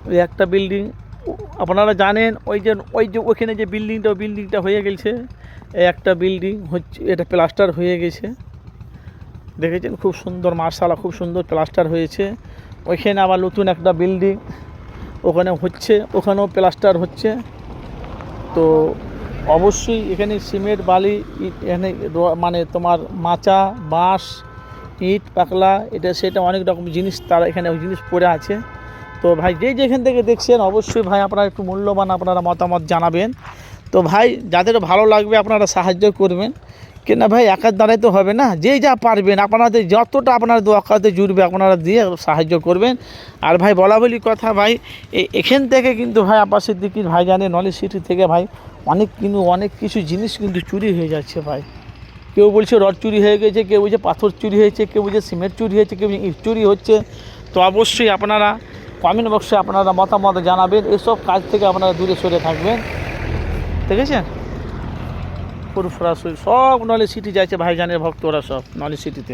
ওই একটা বিল্ডিং আপনারা জানেন, ওই যে ওখানে যে বিল্ডিংটা হয়ে গেছে, এই একটা বিল্ডিং হচ্ছে, এটা প্লাস্টার হয়ে গেছে, দেখেছেন খুব সুন্দর, মার্শাল্লাহ খুব সুন্দর প্লাস্টার হয়েছে। ওইখানে আবার নতুন একটা বিল্ডিং ওখানে হচ্ছে, ওখানেও প্লাস্টার হচ্ছে। তো অবশ্যই এখানে সিমেন্ট বালি এখানে মানে তোমার মাচা বাঁশ ইট পাকলা এটা সেটা অনেক রকম জিনিস তারা এখানে ওই জিনিস পড়ে আছে। তো ভাই যেখান থেকে দেখছেন অবশ্যই ভাই আপনারা একটু মূল্যবান আপনারা মতামত জানাবেন। তো ভাই যাদের ভালো লাগবে আপনারা সাহায্য করবেন, কেন ভাই একার দ্বারাই তো হবে না, যেই যা পারবেন আপনাদের যতটা আপনার দোয়াকাতে জুড়বে আপনারা দিয়ে সাহায্য করবেন। আর ভাই বলা বলি কথা ভাই, এখান থেকে কিন্তু ভাই আব্বাস সিদ্দিকীর ভাই জানে নলেজ সিটি থেকে ভাই অনেক কিছু জিনিস কিন্তু চুরি হয়ে যাচ্ছে ভাই। কেউ বলছে রড চুরি হয়ে গেছে, কেউ বলছে পাথর চুরি হয়েছে, কেউ বলছে সিমেন্ট চুরি হয়েছে, কেউ ইট চুরি হচ্ছে। তো অবশ্যই আপনারা কমেন্ট বক্সে আপনারা মতামত জানাবেন, এসব কাজ থেকে আপনারা দূরে সরে থাকবেন। ঠিক আছে, ফুরফুরা সব নলেজ সিটি যাচ্ছে ভাইজানের ভক্তরা সব নলেজ সিটিতে।